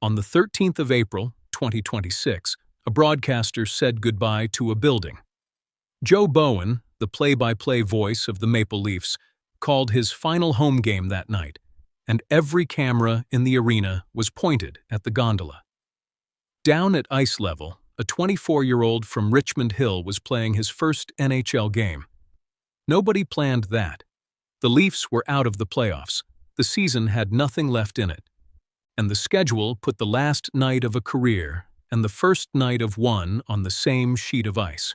On the 13th of April, 2026, a broadcaster said goodbye to a building. Joe Bowen, the play-by-play voice of the Maple Leafs, called his final home game that night, and every camera in the arena was pointed at the gondola. Down at ice level, a 24-year-old from Richmond Hill was playing his first NHL game. Nobody planned that. The Leafs were out of the playoffs. The season had nothing left in it. And the schedule put the last night of a career and the first night of one on the same sheet of ice.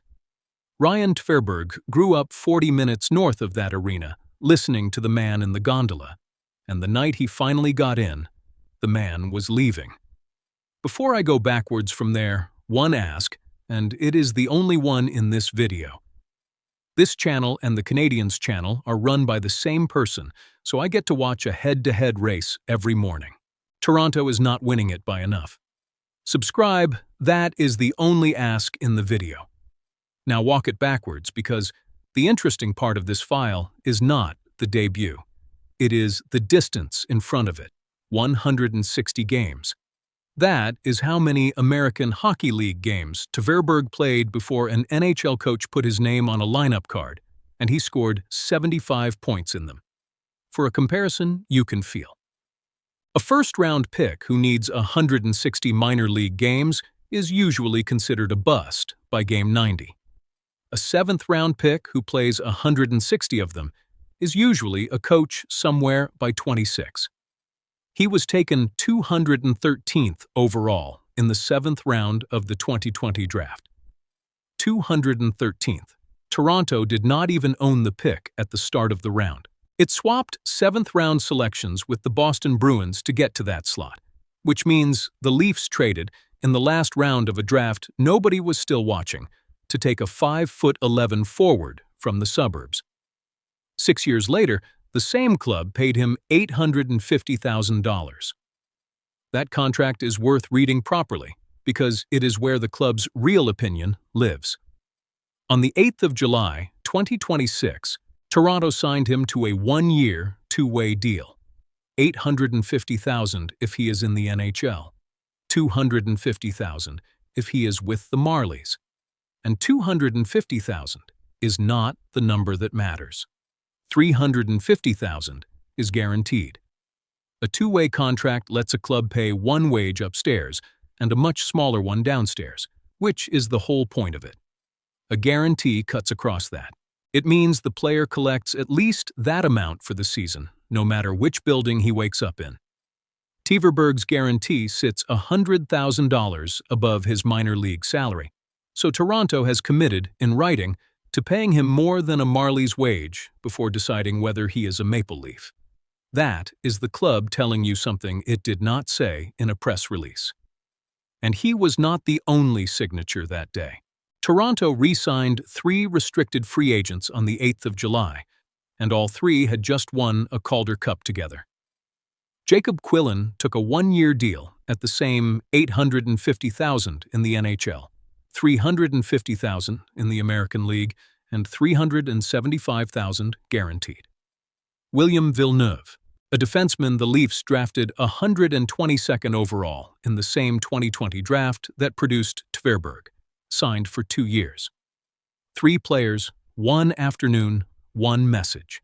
Ryan Tverberg grew up 40 minutes north of that arena, listening to the man in the gondola. And the night he finally got in, the man was leaving. Before I go backwards from there, one ask, and it is the only one in this video. This channel and the Canadiens channel are run by the same person, so I get to watch a head-to-head race every morning. Toronto is not winning it by enough. Subscribe, that is the only ask in the video. Now walk it backwards because the interesting part of this file is not the debut. It is the distance in front of it, 160 games. That is how many American Hockey League games Tverberg played before an NHL coach put his name on a lineup card, and he scored 75 points in them. For a comparison you can feel. A first-round pick who needs 160 minor league games is usually considered a bust by game 90. A seventh-round pick who plays 160 of them is usually a coach somewhere by 26. He was taken 213th overall in the 7th round of the 2020 draft. 213th. Toronto did not even own the pick at the start of the round. It swapped 7th-round selections with the Boston Bruins to get to that slot, which means the Leafs traded, in the last round of a draft nobody was still watching, to take a 5'11" forward from the suburbs. 6 years later, the same club paid him $850,000. That contract is worth reading properly, because it is where the club's real opinion lives. On the 8th of July, 2026, Toronto signed him to a one-year, two-way deal. $850,000 if he is in the NHL, $250,000 if he is with the Marlies, and $250,000 is not the number that matters. $350,000 is guaranteed. A two-way contract lets a club pay one wage upstairs and a much smaller one downstairs, which is the whole point of it. A guarantee cuts across that. It means the player collects at least that amount for the season, no matter which building he wakes up in. Tverberg's guarantee sits $100,000 above his minor league salary, so Toronto has committed, in writing, to paying him more than a Marlies wage before deciding whether he is a Maple Leaf. That is the club telling you something it did not say in a press release. And he was not the only signature that day. Toronto re-signed 3 restricted free agents on the 8th of July, and all 3 had just won a Calder Cup together. Jacob Quillen took a one-year deal at the same $850,000 in the NHL, $350,000 in the American League, and $375,000 guaranteed. William Villeneuve, a defenseman the Leafs drafted 122nd overall in the same 2020 draft that produced Tverberg, signed for 2 years. 3 players, 1 afternoon, 1 message.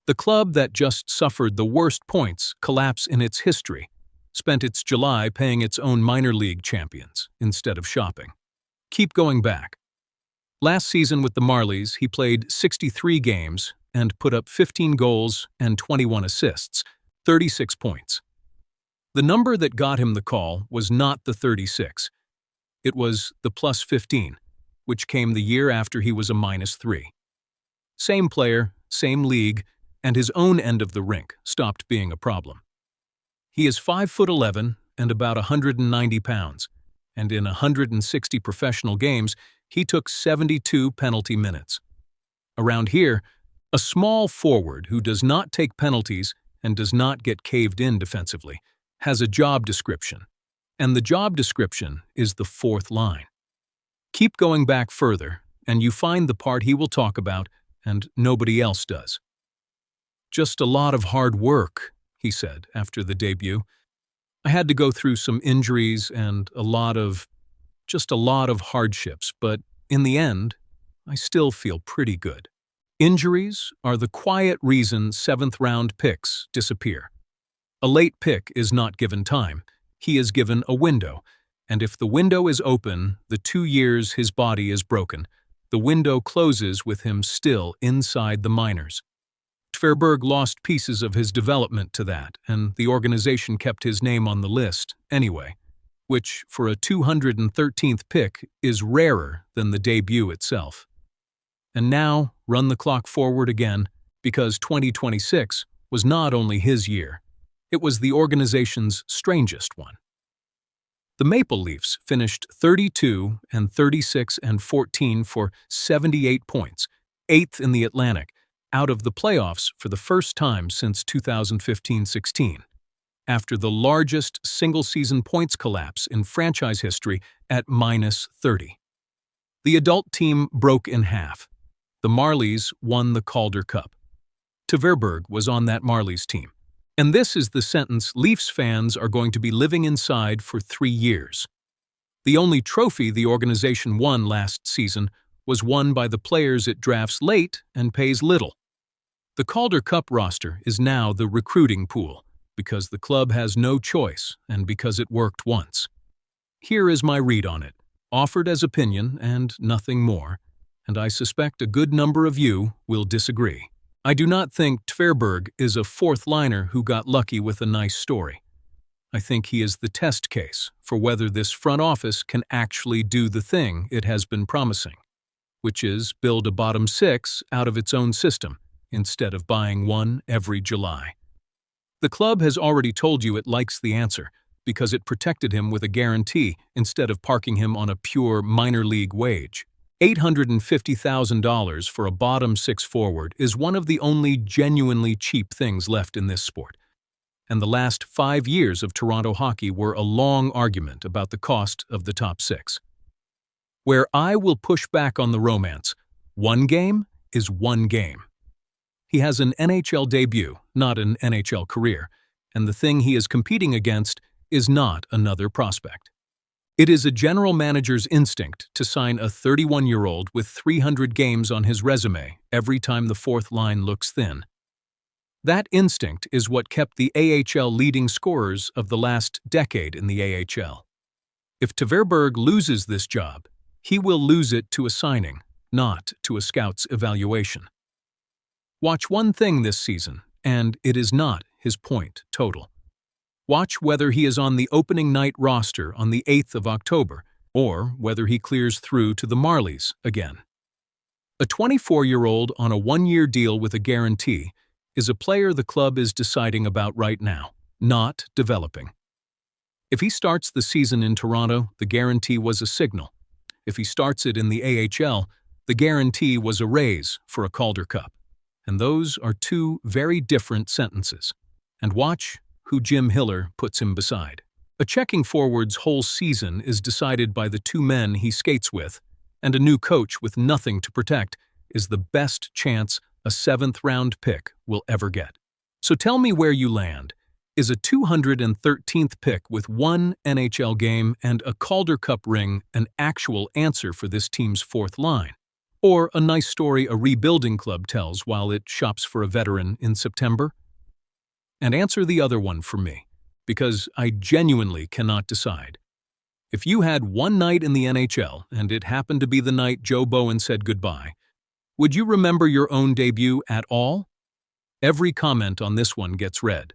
The club that just suffered the worst points collapse in its history spent its July paying its own minor league champions instead of shopping. Keep going back. Last season with the Marlies, he played 63 games and put up 15 goals and 21 assists, 36 points. The number that got him the call was not the 36. It was the plus 15, which came the year after he was a -3. Same player, same league, and his own end of the rink stopped being a problem. He is 5'11" and about 190 pounds, and in 160 professional games, he took 72 penalty minutes. Around here, a small forward who does not take penalties and does not get caved in defensively has a job description, and the job description is the 4th line. Keep going back further, and you find the part he will talk about and nobody else does. "Just a lot of hard work," he said after the debut. I had to go through some injuries and a lot of hardships, but in the end, I still feel pretty good. Injuries are the quiet reason seventh-round picks disappear. A late pick is not given time. He is given a window, and if the window is open, the 2 years his body is broken. The window closes with him still inside the minors. Tverberg lost pieces of his development to that, and the organization kept his name on the list anyway, which, for a 213th pick, is rarer than the debut itself. And now, run the clock forward again, because 2026 was not only his year, it was the organization's strangest one. The Maple Leafs finished 32-36-14 for 78 points, 8th in the Atlantic, out of the playoffs for the first time since 2015-16, after the largest single-season points collapse in franchise history at -30. The adult team broke in half. The Marlies won the Calder Cup. Tverberg was on that Marlies team. And this is the sentence Leafs fans are going to be living inside for 3 years. The only trophy the organization won last season was won by the players it drafts late and pays little. The Calder Cup roster is now the recruiting pool, because the club has no choice and because it worked once. Here is my read on it, offered as opinion and nothing more, and I suspect a good number of you will disagree. I do not think Tverberg is a fourth liner who got lucky with a nice story. I think he is the test case for whether this front office can actually do the thing it has been promising, which is build a bottom six out of its own system instead of buying one every July. The club has already told you it likes the answer because it protected him with a guarantee instead of parking him on a pure minor league wage. $850,000 for a bottom six forward is one of the only genuinely cheap things left in this sport. And the last 5 years of Toronto hockey were a long argument about the cost of the top six. Where I will push back on the romance, one game is one game. He has an NHL debut, not an NHL career, and the thing he is competing against is not another prospect. It is a general manager's instinct to sign a 31-year-old with 300 games on his resume every time the fourth line looks thin. That instinct is what kept the AHL leading scorers of the last decade in the AHL. If Tverberg loses this job, he will lose it to a signing, not to a scout's evaluation. Watch one thing this season, and it is not his point total. Watch whether he is on the opening night roster on the 8th of October, or whether he clears through to the Marlies again. A 24-year-old on a one-year deal with a guarantee is a player the club is deciding about right now, not developing. If he starts the season in Toronto, the guarantee was a signal. If he starts it in the AHL, the guarantee was a raise for a Calder Cup. And those are two very different sentences. And watch who Jim Hiller puts him beside. A checking forward's whole season is decided by the two men he skates with, and a new coach with nothing to protect is the best chance a seventh-round pick will ever get. So tell me where you land. Is a 213th pick with one NHL game and a Calder Cup ring an actual answer for this team's fourth line? Or a nice story a rebuilding club tells while it shops for a veteran in September? And answer the other one for me, because I genuinely cannot decide. If you had one night in the NHL and it happened to be the night Joe Bowen said goodbye, would you remember your own debut at all? Every comment on this one gets read.